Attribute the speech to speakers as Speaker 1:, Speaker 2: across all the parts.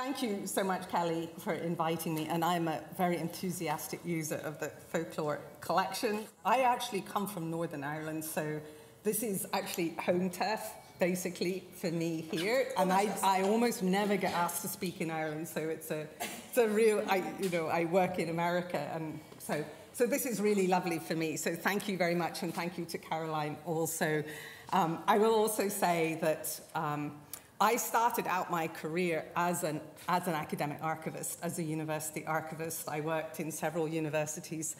Speaker 1: thank you so much, Kelly, for inviting me. And I'm a very enthusiastic user of the folklore collection. I actually come from Northern Ireland, so this is actually home turf, basically, for me here. And I almost never get asked to speak in Ireland, so it's a real, I work in America, and so this is really lovely for me. So thank you very much, and thank you to Caroline also. I will also say that I started out my career as an academic archivist, as a university archivist. I worked in several universities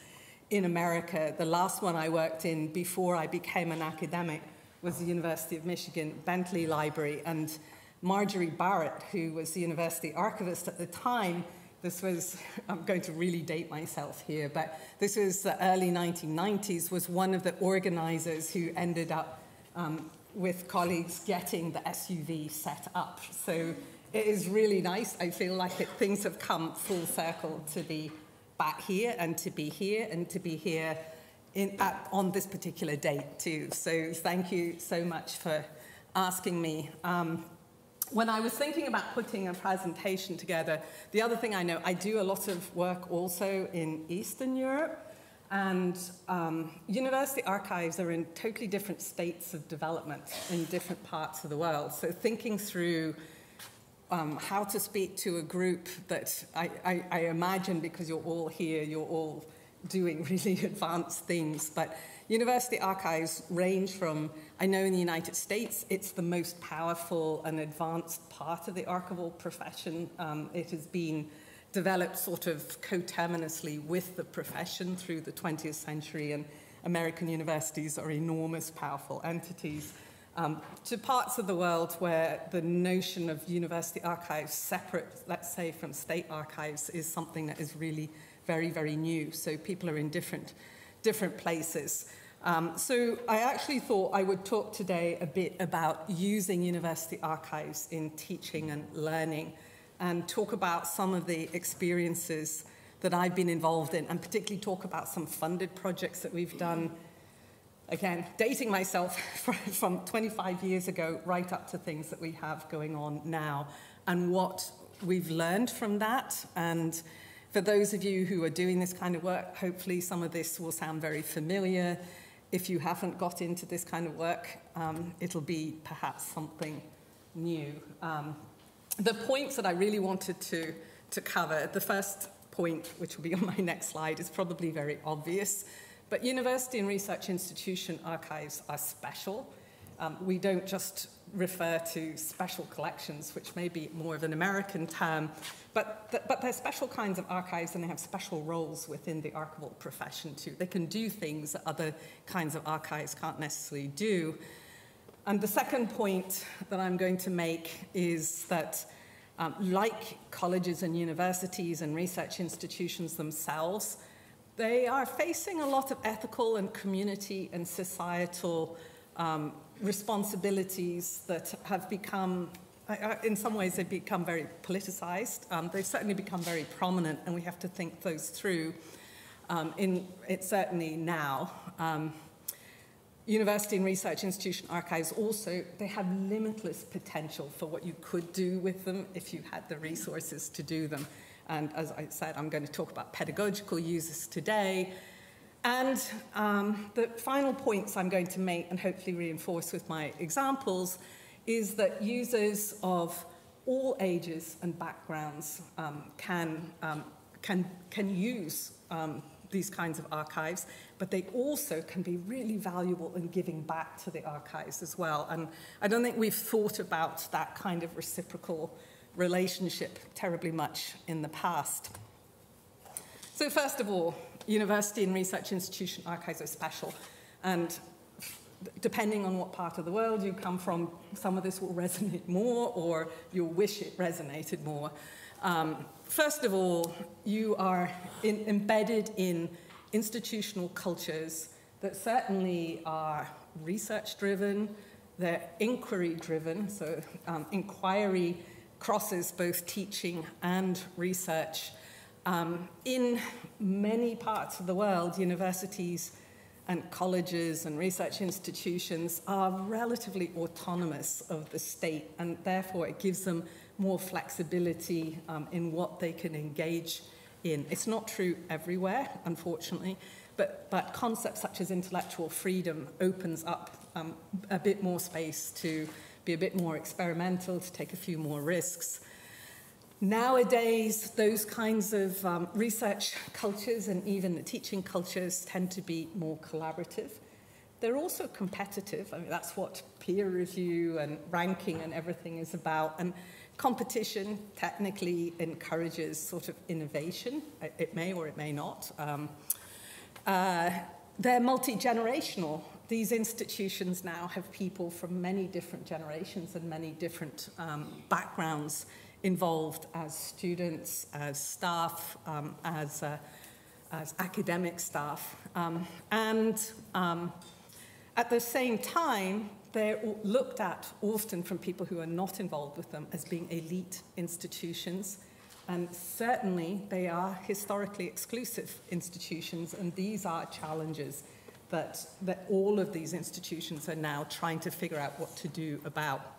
Speaker 1: in America. The last one I worked in before I became an academic was the University of Michigan Bentley Library. And Marjorie Barrett, who was the university archivist at the time, this was, I'm going to really date myself here, but this was the early 1990s, was one of the organizers who ended up with colleagues getting the SUV set up. So it is really nice. I feel like things have come full circle to be back here and to be here and to be here on this particular date too. So thank you so much for asking me. When I was thinking about putting a presentation together, the other thing I know, I do a lot of work also in Eastern Europe. And university archives are in totally different states of development in different parts of the world. So thinking through how to speak to a group that I imagine, because you're all here, you're all doing really advanced things. But university archives range from, I know in the United States, it's the most powerful and advanced part of the archival profession. It has been developed sort of coterminously with the profession through the 20th century, and American universities are enormous, powerful entities, to parts of the world where the notion of university archives separate, let's say, from state archives is something that is really very, very new. So people are in different places. So I actually thought I would talk today a bit about using university archives in teaching and learning, and talk about some of the experiences that I've been involved in, and particularly talk about some funded projects that we've done, again, dating myself from 25 years ago right up to things that we have going on now, and what we've learned from that. And for those of you who are doing this kind of work, hopefully some of this will sound very familiar. If you haven't got into this kind of work, it'll be perhaps something new. The points that I really wanted to cover, the first point, which will be on my next slide, is probably very obvious, but university and research institution archives are special. We don't just refer to special collections, which may be more of an American term, but they're special kinds of archives, and they have special roles within the archival profession too. They can do things that other kinds of archives can't necessarily do. And the second point that I'm going to make is that like colleges and universities and research institutions themselves, they are facing a lot of ethical and community and societal responsibilities that have become, in some ways, they've become very politicized. They've certainly become very prominent, and we have to think those through. Certainly now. University and research institution archives also, they have limitless potential for what you could do with them if you had the resources to do them. And as I said, I'm going to talk about pedagogical uses today. And the final points I'm going to make, and hopefully reinforce with my examples, is that users of all ages and backgrounds can use these kinds of archives, but they also can be really valuable in giving back to the archives as well. And I don't think we've thought about that kind of reciprocal relationship terribly much in the past. So first of all, university and research institution archives are special, and depending on what part of the world you come from, some of this will resonate more, or you'll wish it resonated more. First of all, you are embedded in institutional cultures that certainly are research-driven, they're inquiry-driven, so inquiry crosses both teaching and research. In many parts of the world, universities and colleges and research institutions are relatively autonomous of the state, and therefore it gives them more flexibility in what they can engage in. It's not true everywhere, unfortunately, but concepts such as intellectual freedom opens up a bit more space to be a bit more experimental, to take a few more risks. Nowadays, those kinds of research cultures and even the teaching cultures tend to be more collaborative. They're also competitive. I mean, that's what peer review and ranking and everything is about. And competition technically encourages sort of innovation. It may or it may not. They're multi-generational. These institutions now have people from many different generations and many different backgrounds involved as students, as staff, as academic staff. At the same time, they're looked at often from people who are not involved with them as being elite institutions. And certainly they are historically exclusive institutions, and these are challenges that all of these institutions are now trying to figure out what to do about.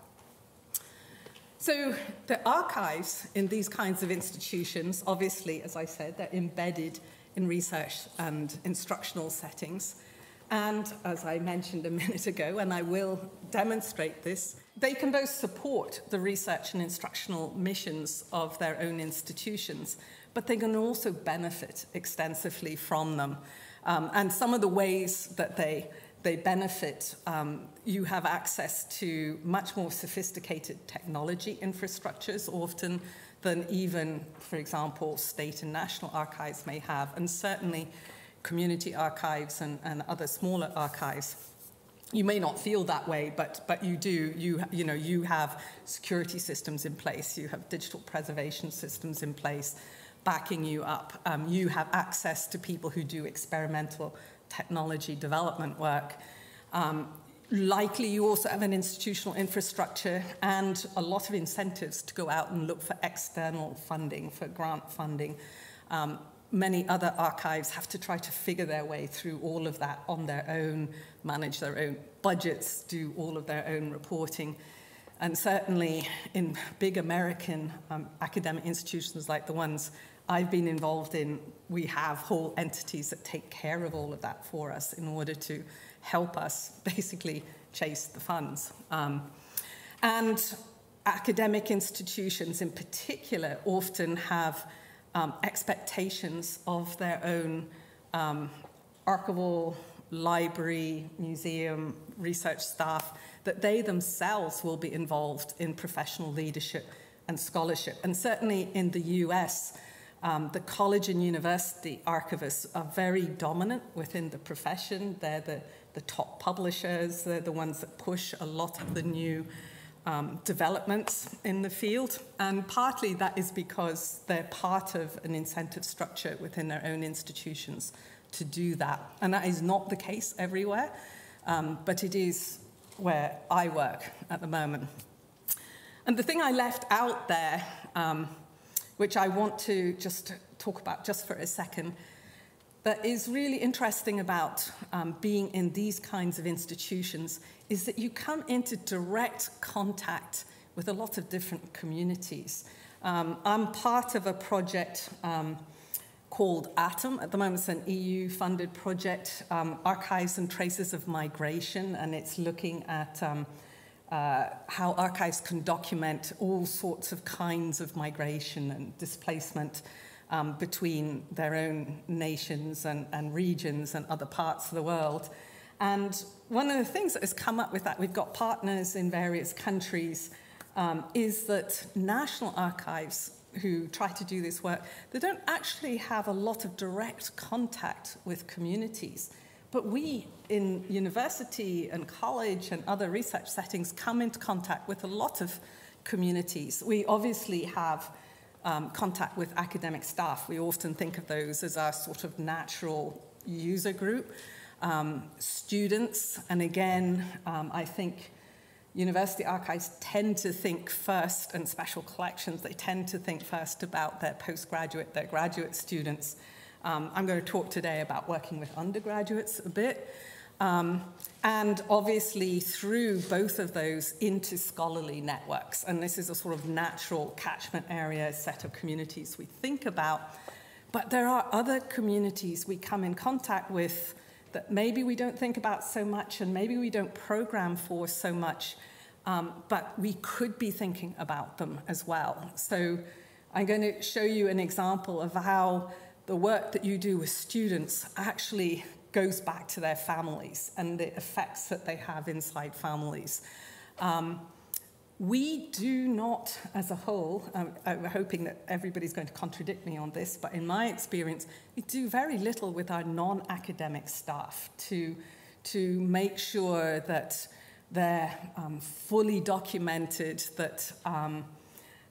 Speaker 1: So the archives in these kinds of institutions, obviously, as I said, they're embedded in research and instructional settings. And as I mentioned a minute ago, and I will demonstrate this, they can both support the research and instructional missions of their own institutions, but they can also benefit extensively from them. And some of the ways that they benefit, you have access to much more sophisticated technology infrastructures often than even, for example, state and national archives may have, and certainly community archives and other smaller archives. You may not feel that way, but you do. You have security systems in place. You have digital preservation systems in place backing you up. You have access to people who do experimental technology development work. Likely you also have an institutional infrastructure and a lot of incentives to go out and look for external funding, for grant funding. Many other archives have to try to figure their way through all of that on their own, manage their own budgets, do all of their own reporting. And certainly in big American academic institutions like the ones I've been involved in, we have whole entities that take care of all of that for us in order to help us basically chase the funds. And academic institutions in particular often have expectations of their own archival, library, museum, research staff, that they themselves will be involved in professional leadership and scholarship. And certainly in the US, the college and university archivists are very dominant within the profession. They're the top publishers. They're the ones that push a lot of the new developments in the field. And partly that is because they're part of an incentive structure within their own institutions to do that. And that is not the case everywhere, but it is where I work at the moment. And the thing I left out there, which I want to just talk about just for a second, that is really interesting about being in these kinds of institutions is that you come into direct contact with a lot of different communities. I'm part of a project called ATOM. At the moment, it's an EU-funded project, Archives and Traces of Migration, and it's looking at how archives can document all sorts of kinds of migration and displacement between their own nations and regions and other parts of the world. And one of the things that has come up with that, we've got partners in various countries, is that national archives who try to do this work, they don't actually have a lot of direct contact with communities. But we, in university and college and other research settings, come into contact with a lot of communities. We obviously have contact with academic staff. We often think of those as our sort of natural user group. Students, and again, I think university archives tend to think first, and special collections, they tend to think first about their postgraduate, their graduate students. I'm going to talk today about working with undergraduates a bit. And obviously through both of those into scholarly networks. And this is a sort of natural catchment area set of communities we think about. But there are other communities we come in contact with that maybe we don't think about so much and maybe we don't program for so much, but we could be thinking about them as well. So I'm going to show you an example of how the work that you do with students actually goes back to their families and the effects that they have inside families. We do not, as a whole, I'm hoping that everybody's going to contradict me on this, but in my experience, we do very little with our non-academic staff to make sure that they're fully documented, that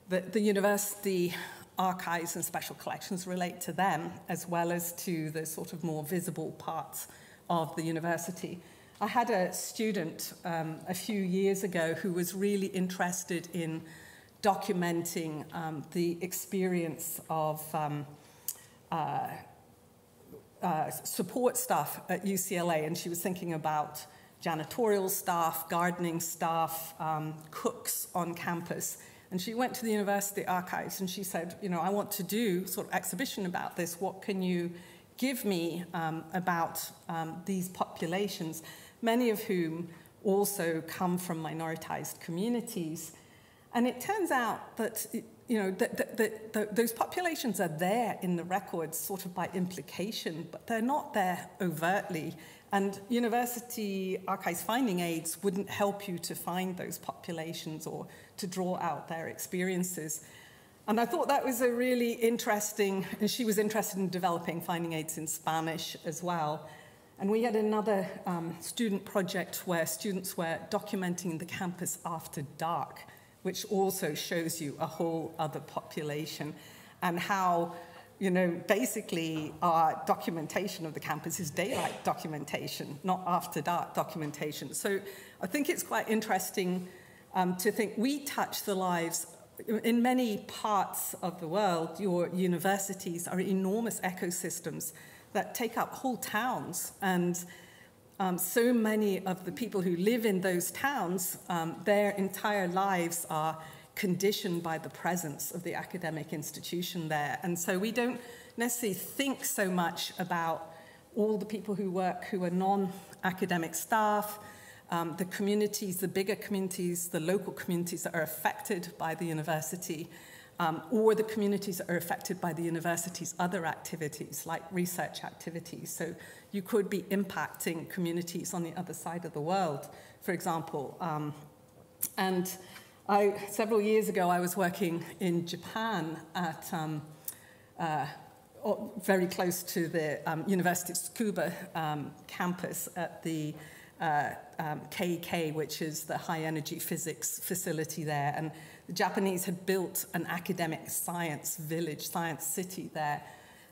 Speaker 1: the university archives and special collections relate to them, as well as to the sort of more visible parts of the university. I had a student a few years ago who was really interested in documenting the experience of support staff at UCLA, and she was thinking about janitorial staff, gardening staff, cooks on campus. And she went to the university archives and she said, you know, I want to do sort of exhibition about this. What can you give me about these populations, many of whom also come from minoritized communities? And it turns out that, you know, those populations are there in the records sort of by implication, but they're not there overtly. And university archives finding aids wouldn't help you to find those populations or to draw out their experiences. And I thought that was a really interesting, and she was interested in developing finding aids in Spanish as well. And we had another student project where students were documenting the campus after dark, which also shows you a whole other population and how, you know, basically our documentation of the campus is daylight documentation, not after dark documentation. So I think it's quite interesting to think we touch the lives. In many parts of the world, your universities are enormous ecosystems that take up whole towns. And so many of the people who live in those towns, their entire lives are conditioned by the presence of the academic institution there. And so we don't necessarily think so much about all the people who work who are non-academic staff, the communities, the bigger communities, the local communities that are affected by the university, or the communities that are affected by the university's other activities, like research activities. So you could be impacting communities on the other side of the world, for example. Several years ago, I was working in Japan at very close to the University of Tsukuba campus at the KK, which is the high-energy physics facility there. And the Japanese had built an academic science village, science city there.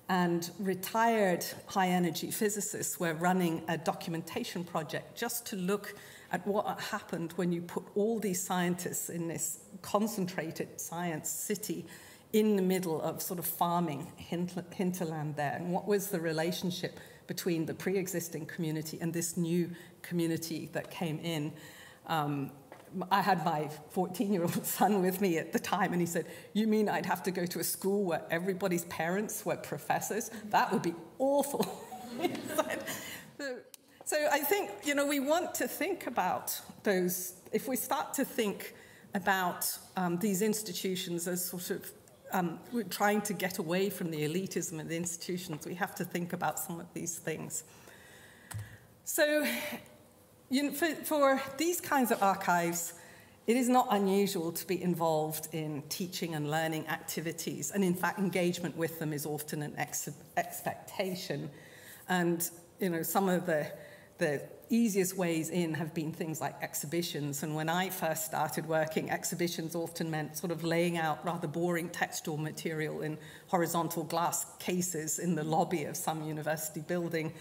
Speaker 1: And retired high-energy physicists were running a documentation project just to look at what happened when you put all these scientists in this concentrated science city in the middle of sort of farming hinterland there, and what was the relationship between the pre-existing community and this new community that came in. I had my 14-year-old son with me at the time, and he said, "You mean I'd have to go to a school where everybody's parents were professors? That would be awful." He said. So I think, you know, we want to think about those. If we start to think about these institutions as sort of we're trying to get away from the elitism of the institutions, we have to think about some of these things. So, you know, for these kinds of archives, it is not unusual to be involved in teaching and learning activities, and in fact, engagement with them is often an expectation. And, you know, some of the easiest ways in have been things like exhibitions. And when I first started working, exhibitions often meant sort of laying out rather boring textual material in horizontal glass cases in the lobby of some university building.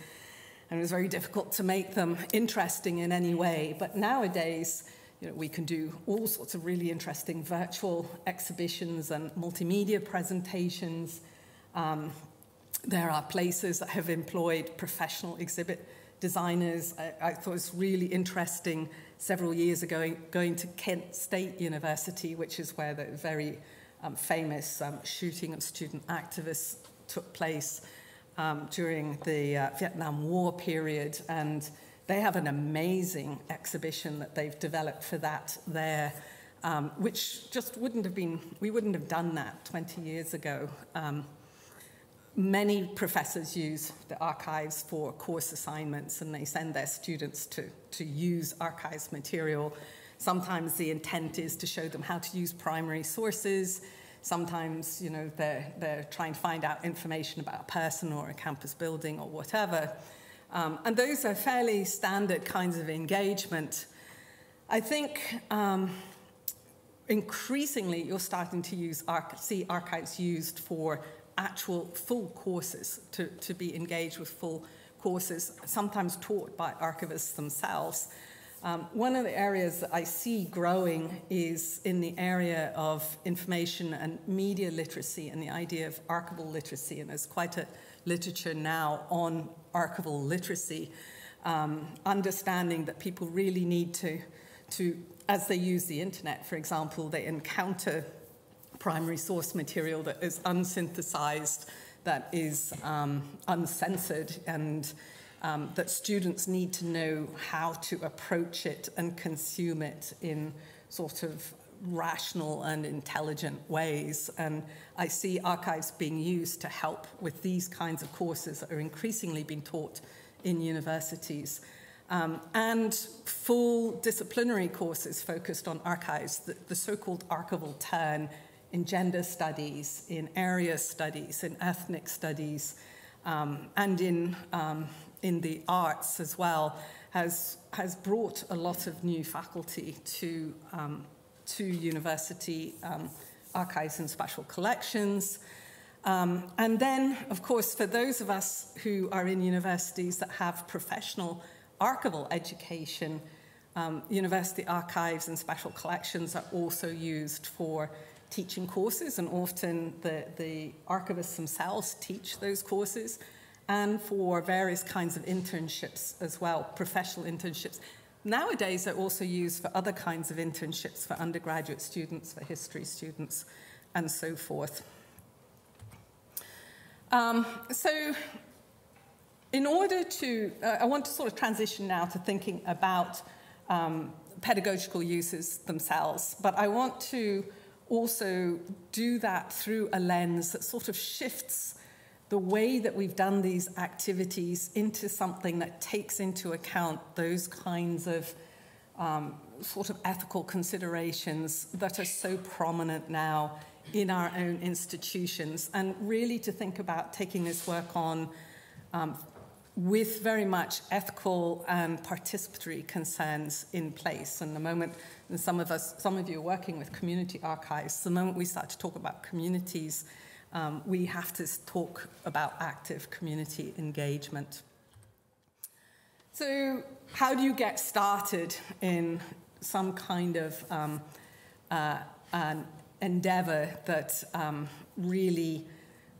Speaker 1: And it was very difficult to make them interesting in any way. But nowadays, you know, we can do all sorts of really interesting virtual exhibitions and multimedia presentations. There are places that have employed professional exhibit designers. I thought it was really interesting several years ago going to Kent State University, which is where the very famous shooting of student activists took place during the Vietnam War period. And they have an amazing exhibition that they've developed for that there, which just wouldn't have been, we wouldn't have done that 20 years ago. Many professors use the archives for course assignments, and they send their students to use archives material. Sometimes the intent is to show them how to use primary sources. Sometimes, you know, they're trying to find out information about a person or a campus building or whatever. And those are fairly standard kinds of engagement. I think increasingly you're starting to see archives used for actual full courses, to be engaged with full courses, sometimes taught by archivists themselves. One of the areas that I see growing is in the area of information and media literacy and the idea of archival literacy, and there's quite a literature now on archival literacy, understanding that people really need to, as they use the internet, for example, they encounter primary source material that is unsynthesized, that is uncensored, and that students need to know how to approach it and consume it in sort of rational and intelligent ways. And I see archives being used to help with these kinds of courses that are increasingly being taught in universities. And full disciplinary courses focused on archives, the so-called archival turn in gender studies, in area studies, in ethnic studies, and in the arts as well, has brought a lot of new faculty to university archives and special collections. And then, of course, for those of us who are in universities that have professional archival education, university archives and special collections are also used for teaching courses, and often the archivists themselves teach those courses, and for various kinds of internships as well, professional internships. Nowadays, they're also used for other kinds of internships for undergraduate students, for history students, and so forth. So in order to, I want to sort of transition now to thinking about pedagogical uses themselves, but I want to also do that through a lens that sort of shifts the way that we've done these activities into something that takes into account those kinds of sort of ethical considerations that are so prominent now in our own institutions, and really to think about taking this work on with very much ethical and participatory concerns in place. And the moment, and some of you are working with community archives, the moment we start to talk about communities, we have to talk about active community engagement. So how do you get started in some kind of an endeavor that really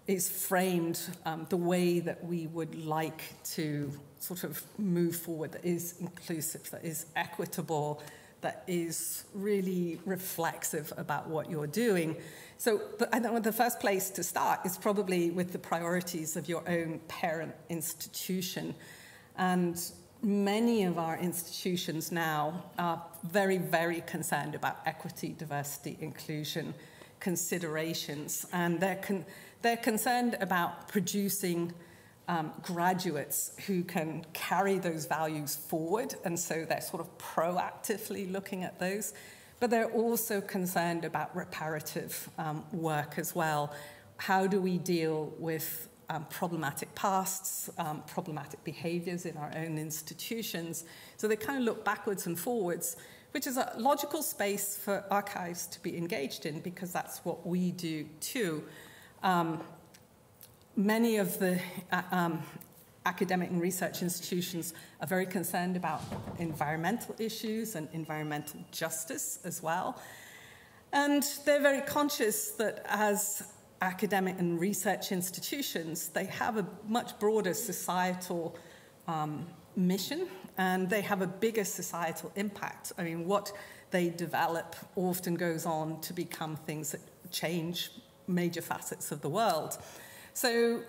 Speaker 1: is framed the way that we would like to sort of move forward, that is inclusive, that is equitable, that is really reflexive about what you're doing? So I think the first place to start is probably with the priorities of your own parent institution. And many of our institutions now are very, very concerned about equity, diversity, inclusion considerations. And they're concerned about producing graduates who can carry those values forward, and so they're sort of proactively looking at those. But they're also concerned about reparative work as well. How do we deal with problematic pasts, problematic behaviors in our own institutions? So they kind of look backwards and forwards, which is a logical space for archives to be engaged in, because that's what we do too. Many of the academic and research institutions are very concerned about environmental issues and environmental justice as well. And they're very conscious that as academic and research institutions, they have a much broader societal mission, and they have a bigger societal impact. I mean, what they develop often goes on to become things that change major facets of the world. So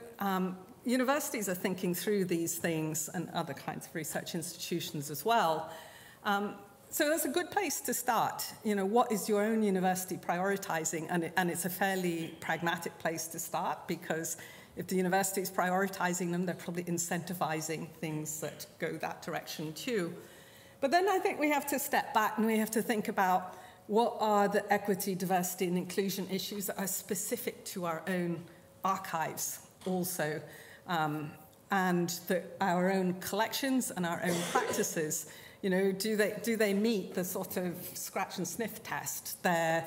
Speaker 1: universities are thinking through these things, and other kinds of research institutions as well. So that's a good place to start. You know, what is your own university prioritizing? And it's a fairly pragmatic place to start, because if the university is prioritizing them, they're probably incentivizing things that go that direction too. But then I think we have to step back and we have to think about what are the equity, diversity, and inclusion issues that are specific to our own archives also, and our own collections and our own practices. You know, do they meet the sort of scratch and sniff test there?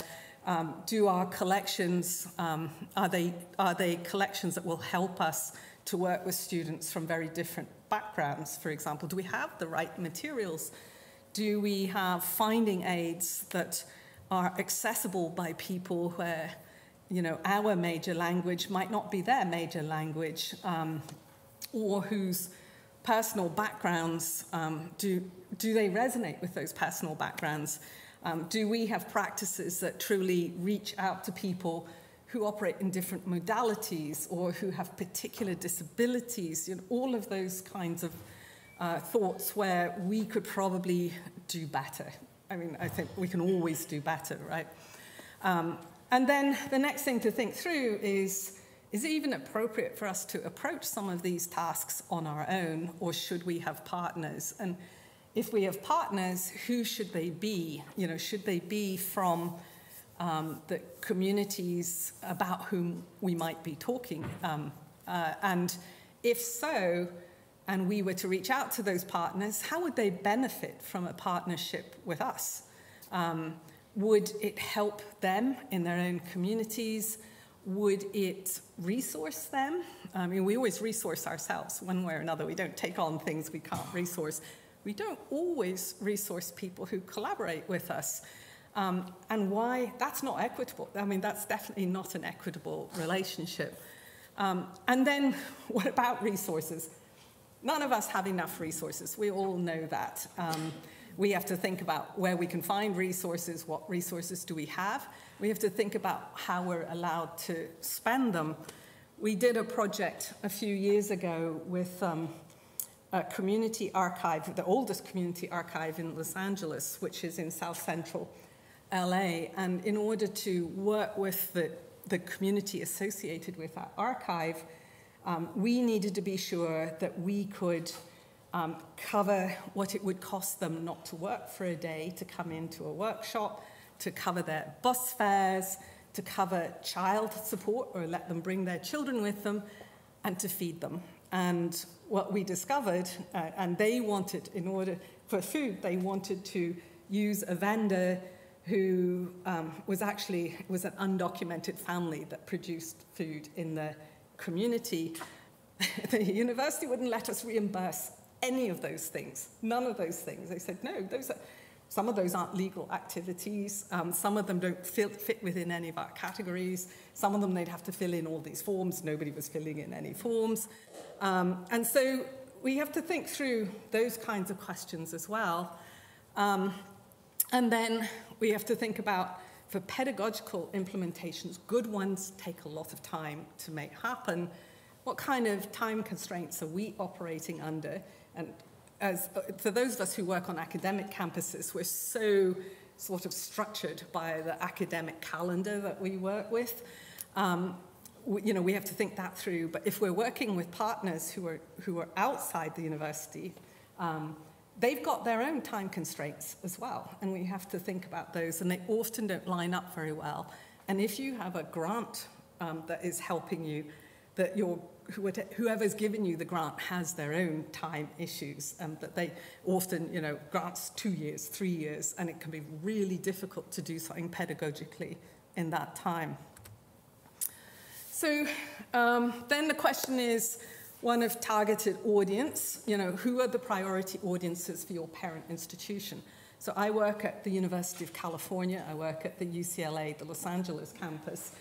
Speaker 1: Do our collections, are they collections that will help us to work with students from very different backgrounds, for example? Do we have the right materials? Do we have finding aids that are accessible by people where, you know, our major language might not be their major language, or whose personal backgrounds, do they resonate with those personal backgrounds? Do we have practices that truly reach out to people who operate in different modalities or who have particular disabilities? You know, all of those kinds of thoughts where we could probably do better. I mean, I think we can always do better, right? And then the next thing to think through is it even appropriate for us to approach some of these tasks on our own, or should we have partners? And if we have partners, who should they be? You know, should they be from the communities about whom we might be talking? And if so, and we were to reach out to those partners, how would they benefit from a partnership with us? Would it help them in their own communities? Would it resource them? I mean, we always resource ourselves one way or another. We don't take on things we can't resource. We don't always resource people who collaborate with us. And why? That's not equitable. I mean, that's definitely not an equitable relationship. And then what about resources? None of us have enough resources. We all know that. We have to think about where we can find resources, what resources do we have. We have to think about how we're allowed to spend them. We did a project a few years ago with a community archive, the oldest community archive in Los Angeles, which is in South Central LA. And in order to work with the community associated with that archive, we needed to be sure that we could cover what it would cost them not to work for a day, to come into a workshop, to cover their bus fares, to cover child support or let them bring their children with them, and to feed them. And what we discovered, and they wanted, in order for food, they wanted to use a vendor who was an undocumented family that produced food in the community. The university wouldn't let us reimburse any of those things, none of those things. They said, no, some of those aren't legal activities. Some of them don't fit within any of our categories. Some of them they'd have to fill in all these forms. Nobody was filling in any forms. And so we have to think through those kinds of questions as well. And then we have to think about, for pedagogical implementations, good ones take a lot of time to make happen. What kind of time constraints are we operating under? And for those of us who work on academic campuses, we're so sort of structured by the academic calendar that we work with. You know, we have to think that through. But if we're working with partners who are outside the university, they've got their own time constraints as well, and we have to think about those, and they often don't line up very well. And if you have a grant that is helping you, that whoever's given you the grant has their own time issues, that they often, you know, grants 2 years, 3 years, and it can be really difficult to do something pedagogically in that time. So then the question is one of targeted audience. You know, who are the priority audiences for your parent institution? So I work at the University of California. I work at the UCLA, the Los Angeles campus.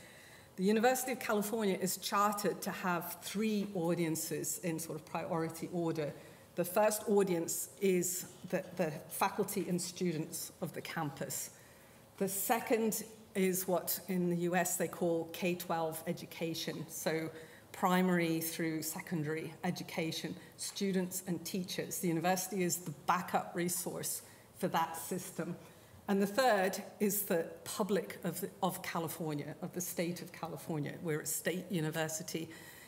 Speaker 1: The University of California is chartered to have 3 audiences in sort of priority order. The first audience is the faculty and students of the campus. The second is what in the US they call K-12 education, so primary through secondary education, students and teachers. The university is the backup resource for that system. And the third is the public of California, of the state of California. We're a state university.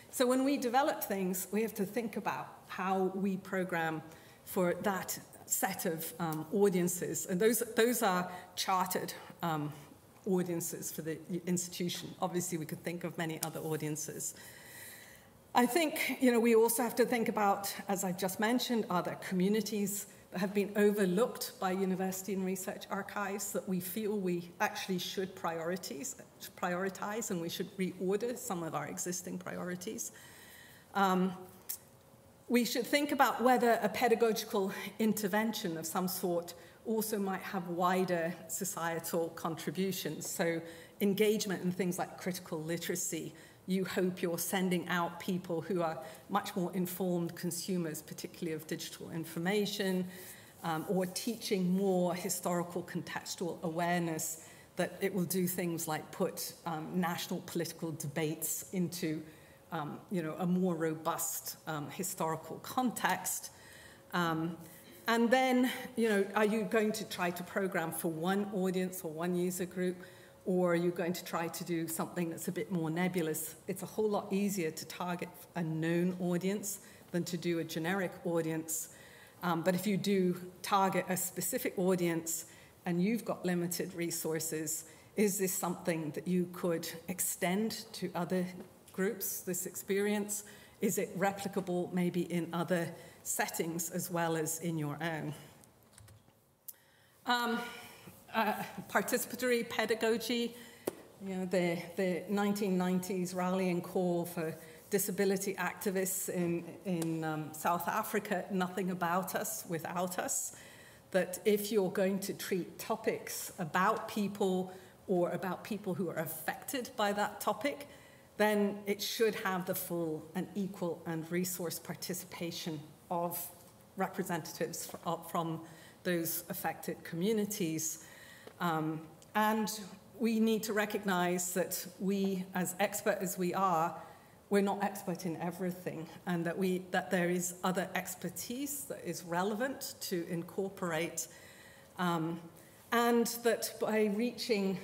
Speaker 1: So when we develop things, we have to think about how we program for that set of audiences. And those are chartered audiences for the institution. Obviously, we could think of many other audiences. I think, we also have to think about, as I've just mentioned, other communities that have been overlooked by university and research archives that we feel we actually should prioritize, and we should reorder some of our existing priorities. We should think about whether a pedagogical intervention of some sort also might have wider societal contributions. So engagement in things like critical literacy. You hope you're sending out people who are much more informed consumers, particularly of digital information, or teaching more historical contextual awareness, that it will do things like put national political debates into a more robust historical context. And then, are you going to try to program for one audience or one user group, or are you going to try to do something that's a bit more nebulous? It's a whole lot easier to target a known audience than to do a generic audience. But if you do target a specific audience and you've got limited resources, is this something that you could extend to other groups, this experience? Is it replicable maybe in other settings as well as in your own? Participatory pedagogy, the 1990s rallying call for disability activists in South Africa, nothing about us without us, that if you're going to treat topics about people or about people who are affected by that topic, then it should have the full and equal and resource participation of representatives from those affected communities. And we need to recognize that we, as expert as we are, we're not expert in everything, and that there is other expertise that is relevant to incorporate, and that by reaching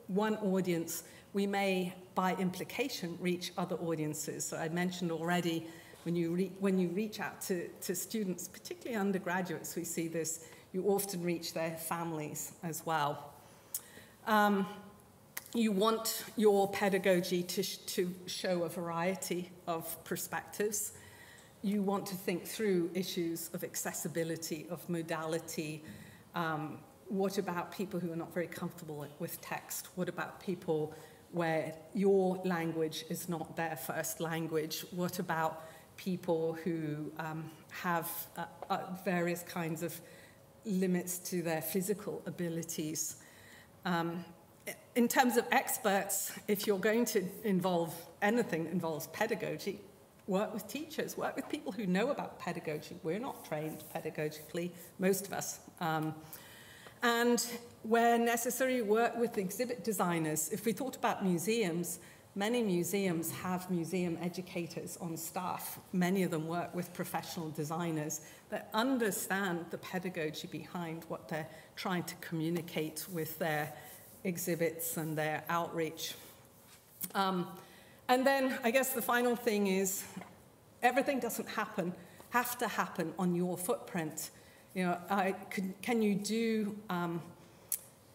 Speaker 1: one audience, we may, by implication, reach other audiences. So I mentioned already, when you reach out to students, particularly undergraduates, we see this, you often reach their families as well. You want your pedagogy to show a variety of perspectives. You want to think through issues of accessibility, of modality. What about people who are not very comfortable with text? What about people where your language is not their first language? What about people who have various kinds of limits to their physical abilities? In terms of experts, if you're going to involve anything that involves pedagogy, work with teachers, work with people who know about pedagogy. We're not trained pedagogically, most of us. And where necessary, work with exhibit designers. If we thought about museums, many museums have museum educators on staff. Many of them work with professional designers that understand the pedagogy behind what they're trying to communicate with their exhibits and their outreach. And then I guess the final thing is everything doesn't have to happen on your footprint. Can you do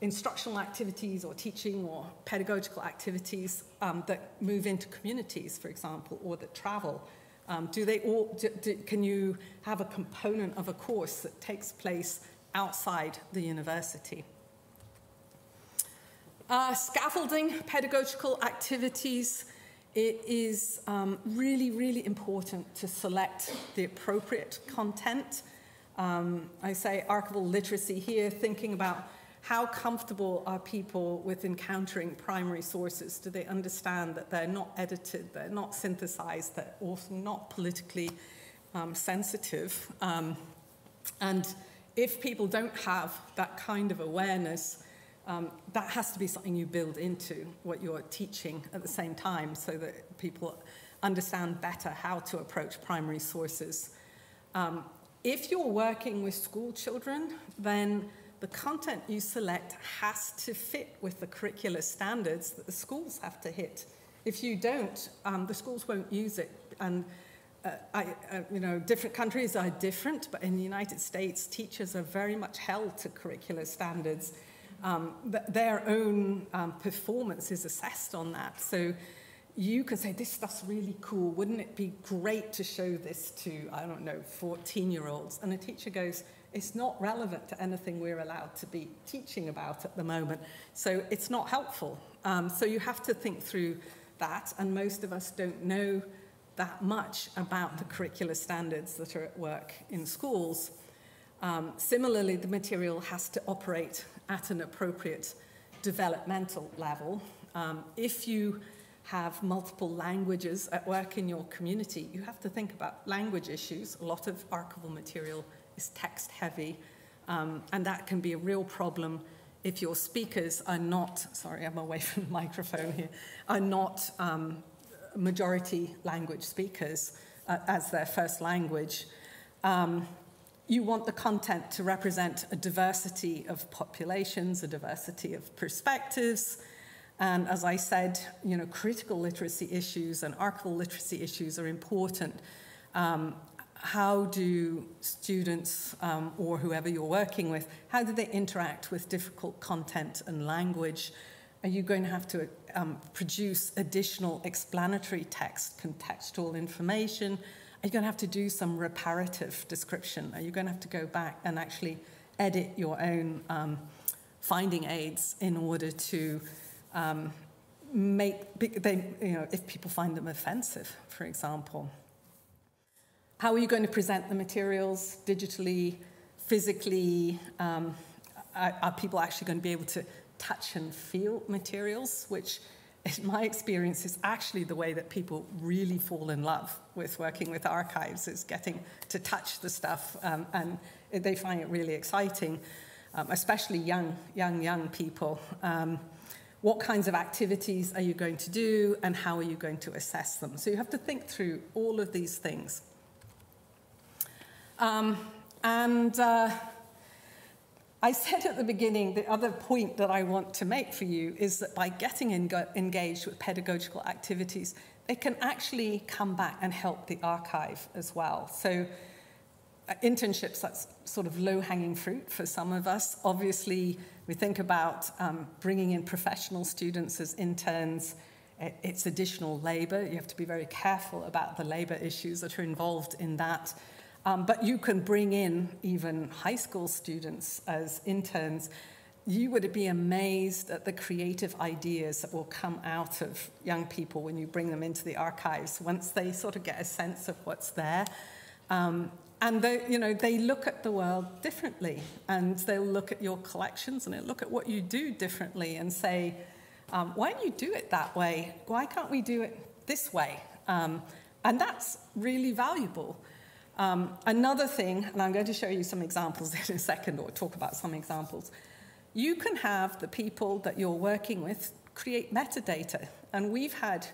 Speaker 1: instructional activities or teaching or pedagogical activities that move into communities, for example, or that travel? Can you have a component of a course that takes place outside the university? Scaffolding pedagogical activities, it is really, really important to select the appropriate content. I say archival literacy here, thinking about How comfortable are people with encountering primary sources? Do they understand that they're not edited, they're not synthesized, they're also not politically sensitive? And if people don't have that kind of awareness, that has to be something you build into what you're teaching at the same time so that people understand better how to approach primary sources. If you're working with school children, then the content you select has to fit with the curricular standards that the schools have to hit. If you don't, the schools won't use it. And you know, different countries are different, but in the United States, teachers are very much held to curricular standards. Their own performance is assessed on that. So you can say, this stuff's really cool. Wouldn't it be great to show this to, I don't know, 14-year-olds? And the teacher goes, it's not relevant to anything we're allowed to be teaching about at the moment. So it's not helpful. So you have to think through that. And most of us don't know that much about the curricular standards that are at work in schools. Similarly, the material has to operate at an appropriate developmental level. If you have multiple languages at work in your community, you have to think about language issues. A lot of archival material is text heavy, and that can be a real problem if your speakers are not, sorry, I'm away from the microphone here, are not majority language speakers as their first language. You want the content to represent a diversity of populations, a diversity of perspectives. And as I said, you know, critical literacy issues and archival literacy issues are important. How do students, or whoever you're working with, how do they interact with difficult content and language? Are you going to have to produce additional explanatory text, contextual information? Are you going to have to do some reparative description? Are you going to have to go back and actually edit your own finding aids in order to if people find them offensive, for example? How are you going to present the materials digitally, physically? Are people actually going to be able to touch and feel materials, which in my experience is actually the way that people really fall in love with working with archives, is getting to touch the stuff, and they find it really exciting, especially young people. What kinds of activities are you going to do, and how are you going to assess them? So you have to think through all of these things. I said at the beginning, the other point that I want to make for you is that by getting engaged with pedagogical activities, they can actually come back and help the archive as well. So internships, that's sort of low-hanging fruit for some of us. Obviously, we think about bringing in professional students as interns. It's additional labor. You have to be very careful about the labor issues that are involved in that. But you can bring in even high school students as interns. You would be amazed at the creative ideas that will come out of young people when you bring them into the archives, once they sort of get a sense of what's there. And they look at the world differently, and they'll look at your collections and they'll look at what you do differently and say, why don't you do it that way? Why can't we do it this way? And that's really valuable. Another thing, and I'm going to show you some examples in a second, or talk about some examples. You can have the people that you're working with create metadata, and we've had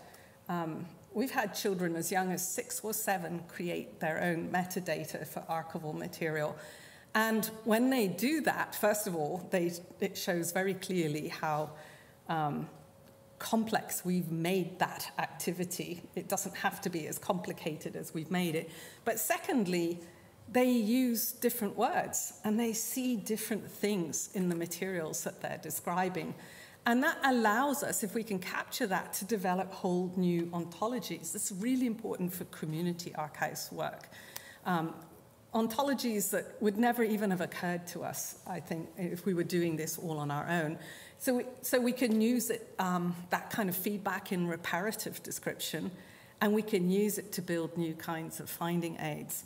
Speaker 1: children as young as 6 or 7 create their own metadata for archival material. And when they do that, first of all, it shows very clearly how complex we've made that activity. It doesn't have to be as complicated as we've made it. But secondly, they use different words and they see different things in the materials that they're describing. And that allows us, if we can capture that, to develop whole new ontologies. This is really important for community archives work. Ontologies that would never even have occurred to us, I think, if we were doing this all on our own. So we can use it, that kind of feedback in reparative description, and we can use it to build new kinds of finding aids.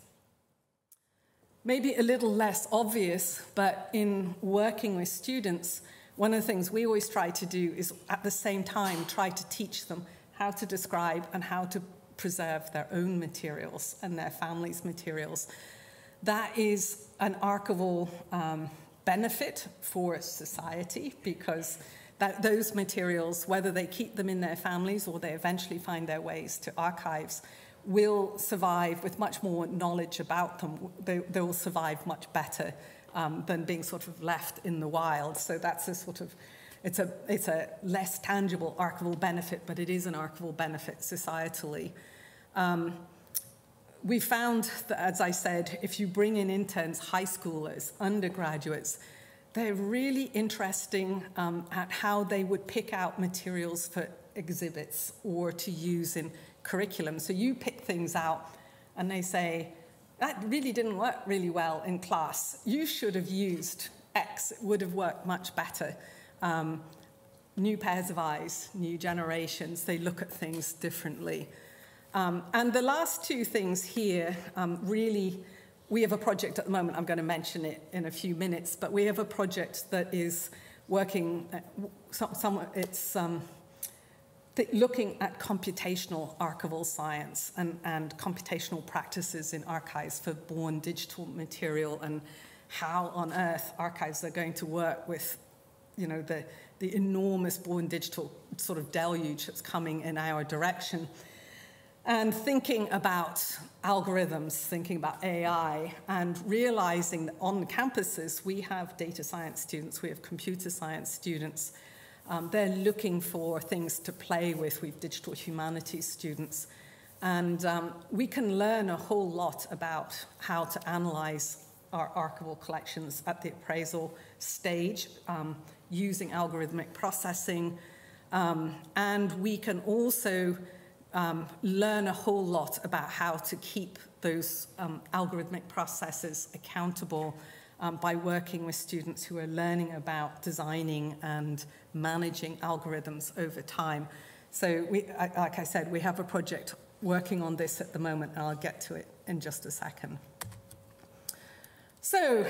Speaker 1: Maybe a little less obvious, but in working with students, one of the things we always try to do is at the same time try to teach them how to describe and how to preserve their own materials and their family's materials. That is an archival benefit for society, because those materials, whether they keep them in their families or they eventually find their ways to archives, will survive with much more knowledge about them. They will survive much better than being sort of left in the wild. So that's a sort of, it's a less tangible archival benefit, but it is an archival benefit societally. We found that, as I said, if you bring in interns, high schoolers, undergraduates, they're really interesting at how they would pick out materials for exhibits or to use in curriculum. So you pick things out and they say, that really didn't work really well in class. You should have used X. It would have worked much better. New pairs of eyes, new generations, they look at things differently. And the last two things here, really, we have a project at the moment, I'm going to mention it in a few minutes, but we have a project that is working, looking at computational archival science and computational practices in archives for born digital material, and how on earth archives are going to work with, you know, the enormous born digital sort of deluge that's coming in our direction. And thinking about algorithms, thinking about AI, and realizing that on campuses we have data science students, we have computer science students. They're looking for things to play with. We have digital humanities students. And we can learn a whole lot about how to analyze our archival collections at the appraisal stage using algorithmic processing. And we can also learn a whole lot about how to keep those algorithmic processes accountable by working with students who are learning about designing and managing algorithms over time. So, like I said, we have a project working on this at the moment, and I'll get to it in just a second. So,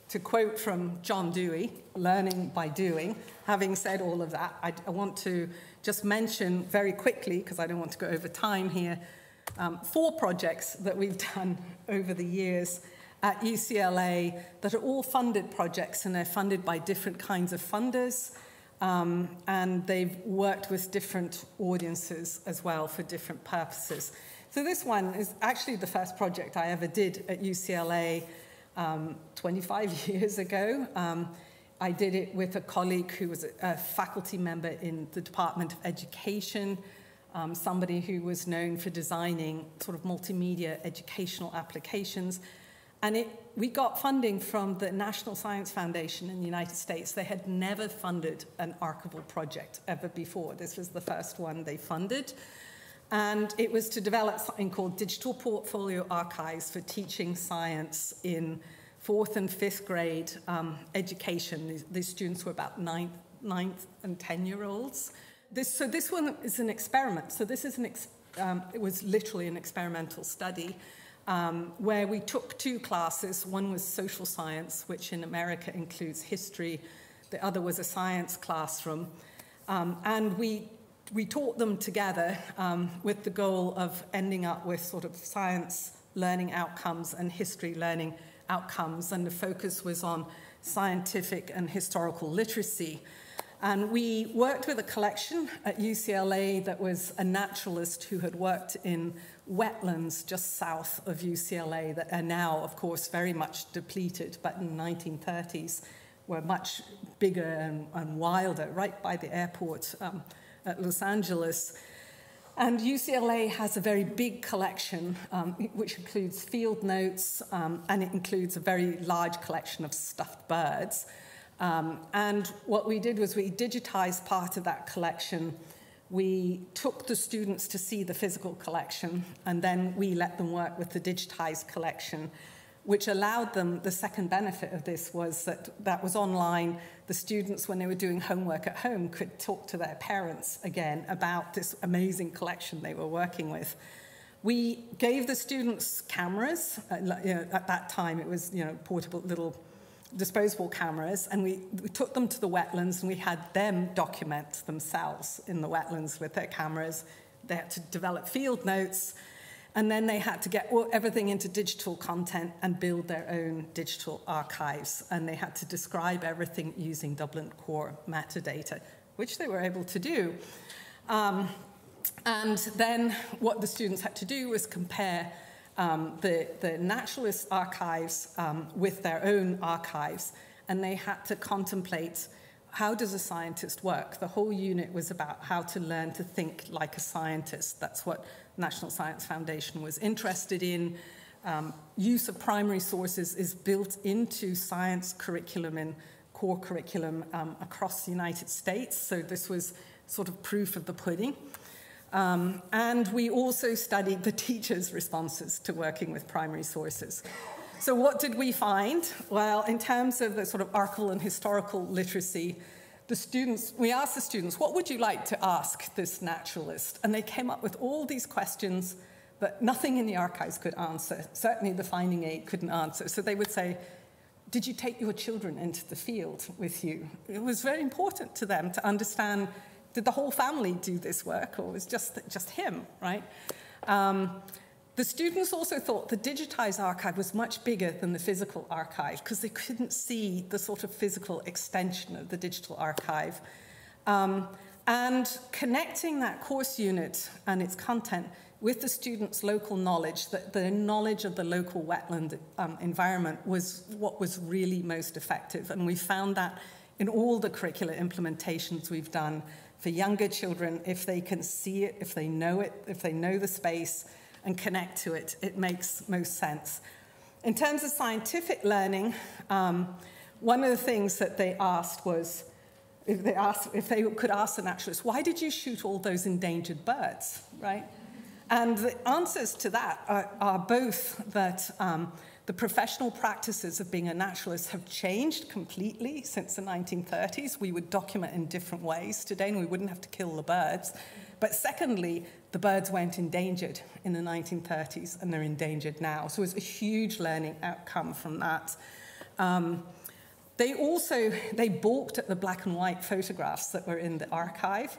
Speaker 1: to quote from John Dewey, learning by doing, having said all of that, I want to just mention very quickly, because I don't want to go over time here, 4 projects that we've done over the years at UCLA that are all funded projects, and they're funded by different kinds of funders, and they've worked with different audiences as well for different purposes. So this one is actually the first project I ever did at UCLA 25 years ago. I did it with a colleague who was a faculty member in the Department of Education, somebody who was known for designing sort of multimedia educational applications. And we got funding from the National Science Foundation in the United States. They had never funded an archival project ever before. This was the first one they funded. And it was to develop something called digital portfolio archives for teaching science in 4th and 5th grade education. These students were about 9th and 10-year-olds. So this one is an experiment. So this is it was literally an experimental study where we took 2 classes. One was social science, which in America includes history. The other was a science classroom. And we taught them together with the goal of ending up with sort of science learning outcomes and history learning outcomes. And the focus was on scientific and historical literacy. And we worked with a collection at UCLA that was a naturalist who had worked in wetlands just south of UCLA that are now, of course, very much depleted, but in the 1930s were much bigger and wilder, right by the airport at Los Angeles. And UCLA has a very big collection, which includes field notes, and it includes a very large collection of stuffed birds. And what we did was we digitized part of that collection. We took the students to see the physical collection, and then we let them work with the digitized collection, which allowed them, the second benefit of this was that was online. The students, when they were doing homework at home, could talk to their parents again about this amazing collection they were working with. We gave the students cameras. At that time, it was portable little disposable cameras, and we took them to the wetlands, and we had them document themselves in the wetlands with their cameras. They had to develop field notes, and then they had to get everything into digital content and build their own digital archives, and they had to describe everything using Dublin core metadata, which they were able to do. And then what the students had to do was compare the naturalist archives with their own archives, and they had to contemplate, how does a scientist work? The whole unit was about how to learn to think like a scientist. That's what National Science Foundation was interested in. Use of primary sources is built into science curriculum and core curriculum across the United States, so this was sort of proof of the pudding. And we also studied the teachers' responses to working with primary sources. So what did we find? Well, in terms of the sort of archival and historical literacy, we asked the students, what would you like to ask this naturalist? And they came up with all these questions that nothing in the archives could answer. Certainly the finding aid couldn't answer. So they would say, did you take your children into the field with you? It was very important to them to understand, did the whole family do this work, or was just him, right? The students also thought the digitized archive was much bigger than the physical archive because they couldn't see the sort of physical extension of the digital archive. And connecting that course unit and its content with the students' local knowledge, the knowledge of the local wetland environment was what was really most effective. And we found that in all the curricular implementations we've done for younger children. If they can see it, if they know the space and connect to it, it makes most sense. In terms of scientific learning, one of the things that they asked was, if they could ask the naturalists, why did you shoot all those endangered birds, right? And the answers to that are both that the professional practices of being a naturalist have changed completely since the 1930s. We would document in different ways today, and we wouldn't have to kill the birds. But secondly, the birds weren't endangered in the 1930s, and they're endangered now. So it was a huge learning outcome from that. They balked at the black and white photographs that were in the archive,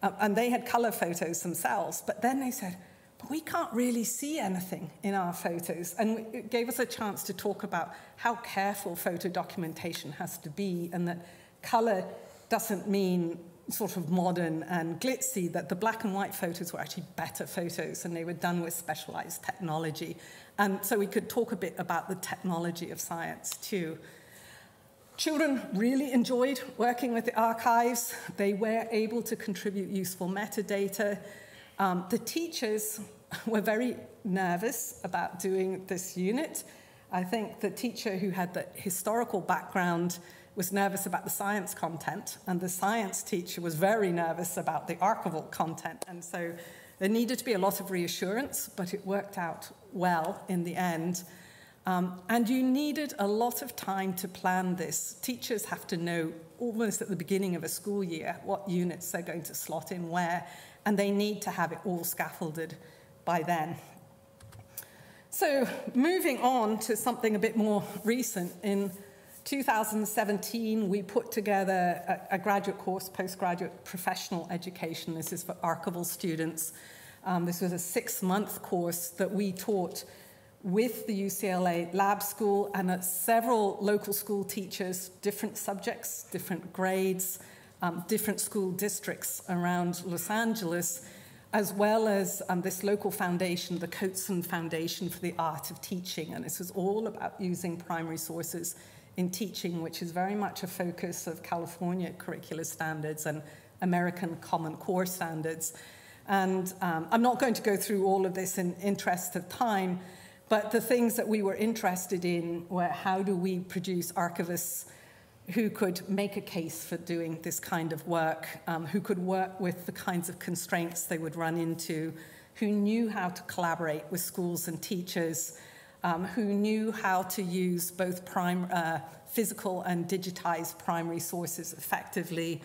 Speaker 1: and they had color photos themselves. But then they said, but we can't really see anything in our photos. And it gave us a chance to talk about how careful photo documentation has to be, and that color doesn't mean sort of modern and glitzy, that the black and white photos were actually better photos, and they were done with specialized technology. And so we could talk a bit about the technology of science too. Children really enjoyed working with the archives. They were able to contribute useful metadata. The teachers were very nervous about doing this unit. I think the teacher who had the historical background was nervous about the science content, and the science teacher was very nervous about the archival content. And so there needed to be a lot of reassurance, but it worked out well in the end. And you needed a lot of time to plan this. Teachers have to know almost at the beginning of a school year what units they're going to slot in where, and they need to have it all scaffolded by then. So moving on to something a bit more recent, in 2017, we put together a graduate course, postgraduate professional education. This is for archival students. This was a 6-month course that we taught with the UCLA Lab School and at several local school teachers, different subjects, different grades, different school districts around Los Angeles, as well as this local foundation, the Coatson Foundation for the Art of Teaching. And this was all about using primary sources in teaching, which is very much a focus of California curricular standards and American Common Core standards. And I'm not going to go through all of this in interest of time, but the things that we were interested in were, how do we produce archivists who could make a case for doing this kind of work, who could work with the kinds of constraints they would run into, who knew how to collaborate with schools and teachers, who knew how to use both physical and digitized primary sources effectively,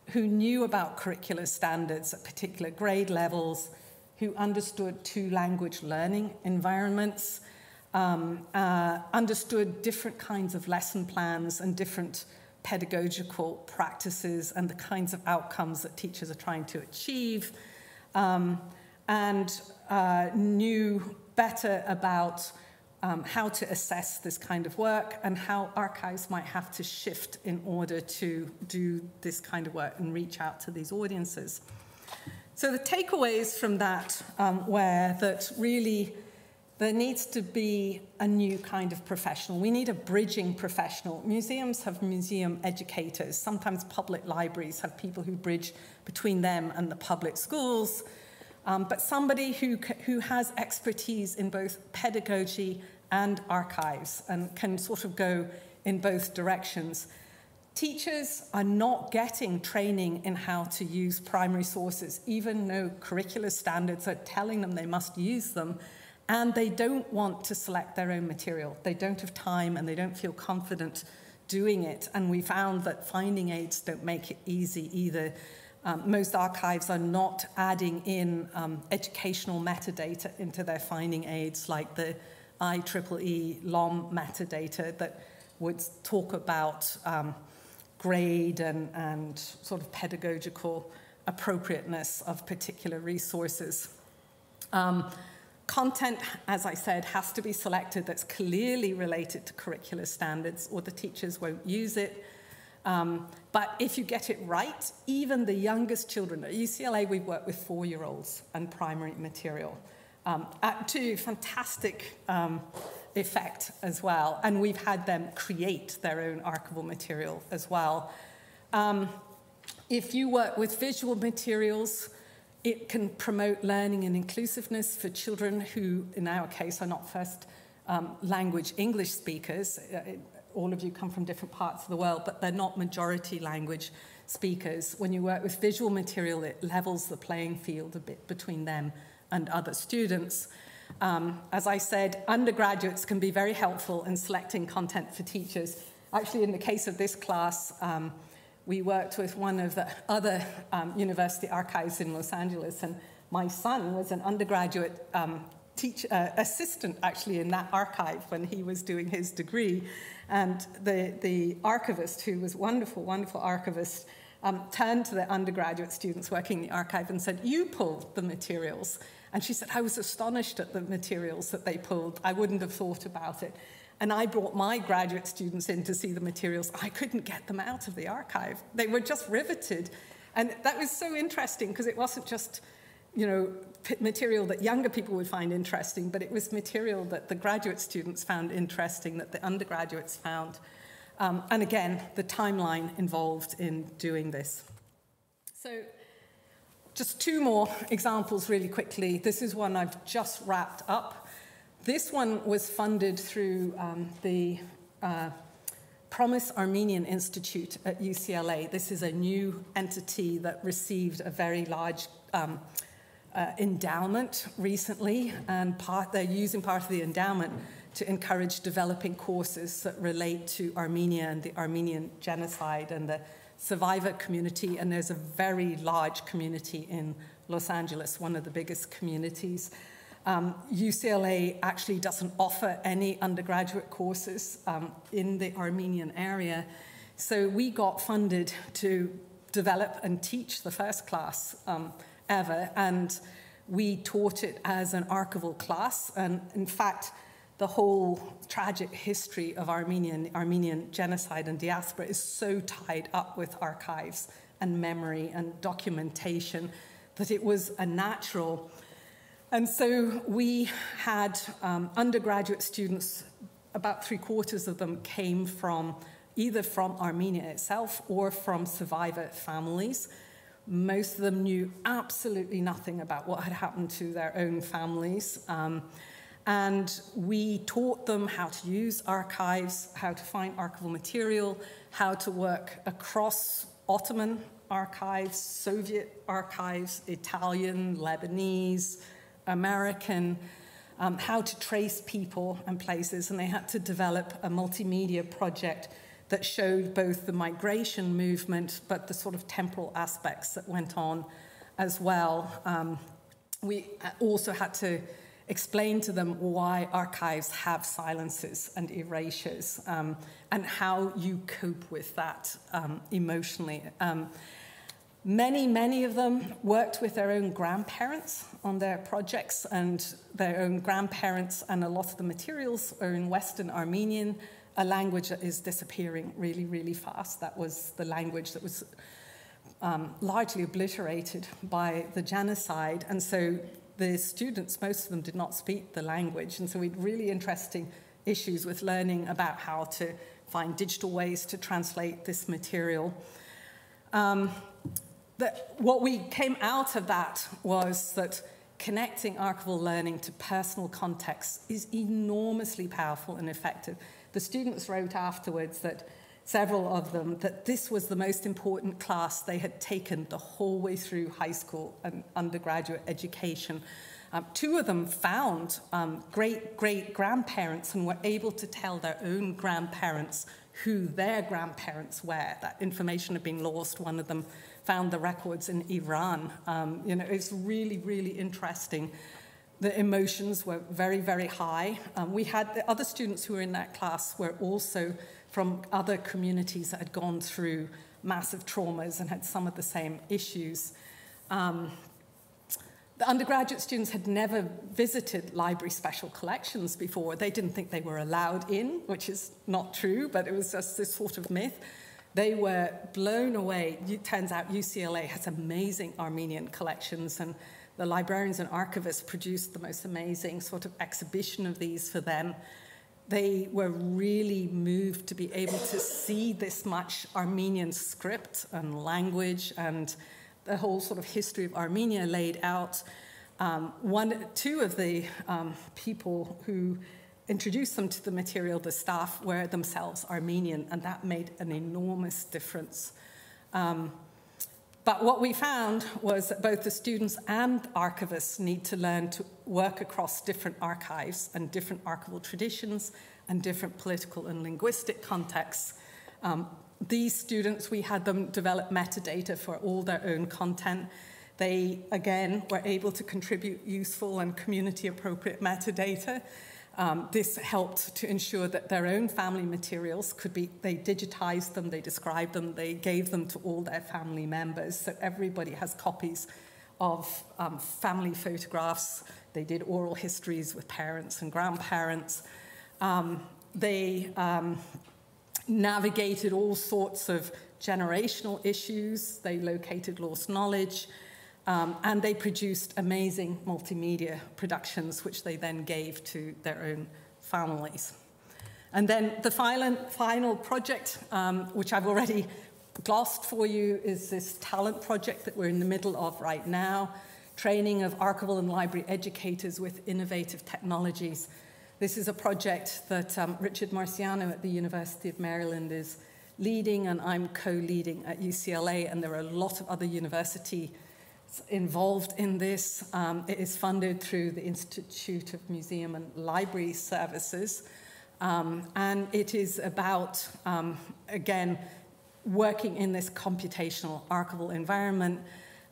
Speaker 1: who knew about curricular standards at particular grade levels, who understood two-language learning environments, understood different kinds of lesson plans and different pedagogical practices and the kinds of outcomes that teachers are trying to achieve, and knew better about how to assess this kind of work and how archives might have to shift in order to do this kind of work and reach out to these audiences. So the takeaways from that were that really there needs to be a new kind of professional. We need a bridging professional. Museums have museum educators. Sometimes public libraries have people who bridge between them and the public schools. But somebody who has expertise in both pedagogy and archives and can sort of go in both directions. Teachers are not getting training in how to use primary sources, even though curricular standards are telling them they must use them, and they don't want to select their own material. They don't have time and they don't feel confident doing it, and we found that finding aids don't make it easy either. Most archives are not adding in educational metadata into their finding aids, like the IEEE LOM metadata that would talk about grade and sort of pedagogical appropriateness of particular resources. Content, as I said, has to be selected that's clearly related to curricular standards, or the teachers won't use it. But if you get it right, even the youngest children, at UCLA we work with 4-year-olds and primary material, to fantastic effect as well. And we've had them create their own archival material as well. If you work with visual materials, it can promote learning and inclusiveness for children who, in our case, are not first language English speakers. All of you come from different parts of the world, but they're not majority language speakers. When you work with visual material, it levels the playing field a bit between them and other students. As I said, undergraduates can be very helpful in selecting content for teachers. Actually, in the case of this class, we worked with one of the other university archives in Los Angeles, and my son was an undergraduate assistant, actually, in that archive when he was doing his degree. And the archivist, who was wonderful, wonderful archivist, turned to the undergraduate students working in the archive and said, "You pulled the materials." And she said, "I was astonished at the materials that they pulled. I wouldn't have thought about it." And I brought my graduate students in to see the materials. I couldn't get them out of the archive. They were just riveted. And that was so interesting, because it wasn't just, you know, material that younger people would find interesting, but it was material that the graduate students found interesting, that the undergraduates found. And again, the timeline involved in doing this. So just 2 more examples really quickly. This is one I've just wrapped up. This one was funded through the Promise Armenian Institute at UCLA. This is a new entity that received a very large endowment recently, and they're using part of the endowment to encourage developing courses that relate to Armenia and the Armenian genocide and the survivor community. And there's a very large community in Los Angeles, one of the biggest communities. UCLA actually doesn't offer any undergraduate courses in the Armenian area. So we got funded to develop and teach the first class ever, and we taught it as an archival class. And in fact, the whole tragic history of the Armenian genocide and diaspora is so tied up with archives and memory and documentation that it was a natural. And so we had undergraduate students, about 3/4 of them came from either from Armenia itself or from survivor families. Most of them knew absolutely nothing about what had happened to their own families. And we taught them how to use archives, how to find archival material, how to work across Ottoman archives, Soviet archives, Italian, Lebanese, American, how to trace people and places. And they had to develop a multimedia project that showed both the migration movement, but the sort of temporal aspects that went on as well. we also had to explain to them why archives have silences and erasures, and how you cope with that emotionally. Many of them worked with their own grandparents on their projects, and their own grandparents, and a lot of the materials are in Western Armenian, a language that is disappearing really, really fast. That was the language that was largely obliterated by the genocide, and so the students, most of them did not speak the language, and so we had really interesting issues with learning about how to find digital ways to translate this material. What we came out of that was that connecting archival learning to personal context is enormously powerful and effective. The students wrote afterwards that, several of them, that this was the most important class they had taken the whole way through high school and undergraduate education. Two of them found great-grandparents and were able to tell their own grandparents who their grandparents were. That information had been lost. One of them found the records in Iran. It's really, really interesting. The emotions were very, very high. We had the other students who were in that class were also from other communities that had gone through massive traumas and had some of the same issues. The undergraduate students had never visited library special collections before. They didn't think they were allowed in, which is not true, but it was just this sort of myth. They were blown away. It turns out UCLA has amazing Armenian collections, and the librarians and archivists produced the most amazing sort of exhibition of these for them. They were really moved to be able to see this much Armenian script and language and the whole sort of history of Armenia laid out. Two of the people who introduced them to the material, the staff, were themselves Armenian, and that made an enormous difference. But what we found was that both the students and archivists need to learn to work across different archives and different archival traditions and different political and linguistic contexts. These students, we had them develop metadata for all their own content. They, again, were able to contribute useful and community-appropriate metadata. This helped to ensure that their own family materials could be, they digitized them, they described them, they gave them to all their family members, so everybody has copies of family photographs. They did oral histories with parents and grandparents. They navigated all sorts of generational issues. They located lost knowledge. And they produced amazing multimedia productions, which they then gave to their own families. And then the final project, which I've already glossed for you, is this talent project that we're in the middle of right now, training of archival and library educators with innovative technologies. This is a project that Richard Marciano at the University of Maryland is leading, and I'm co-leading at UCLA, and there are a lot of other universities involved in this. It is funded through the Institute of Museum and Library Services, and it is about, again, working in this computational archival environment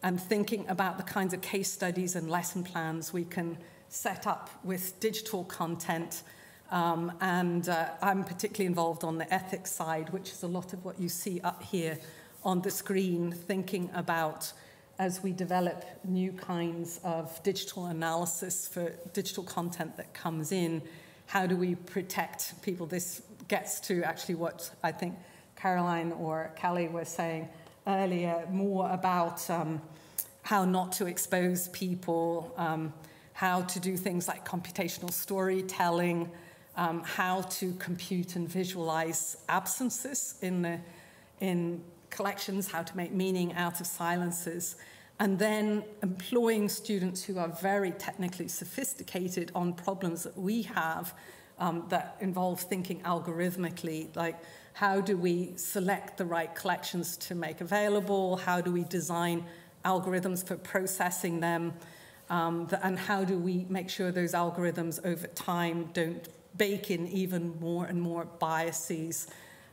Speaker 1: and thinking about the kinds of case studies and lesson plans we can set up with digital content. I'm particularly involved on the ethics side, which is a lot of what you see up here on the screen, thinking about, as we develop new kinds of digital analysis for digital content that comes in, how do we protect people? This gets to actually what I think Caroline or Callie were saying earlier, more about how not to expose people, how to do things like computational storytelling, how to compute and visualize absences in collections, how to make meaning out of silences, and then employing students who are very technically sophisticated on problems that we have that involve thinking algorithmically, like how do we select the right collections to make available, how do we design algorithms for processing them, and how do we make sure those algorithms over time don't bake in even more and more biases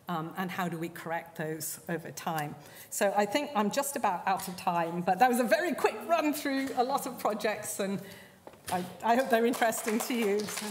Speaker 1: and how do we correct those over time. So I think I'm just about out of time, but that was a very quick run through a lot of projects, and I hope they're interesting to you. So.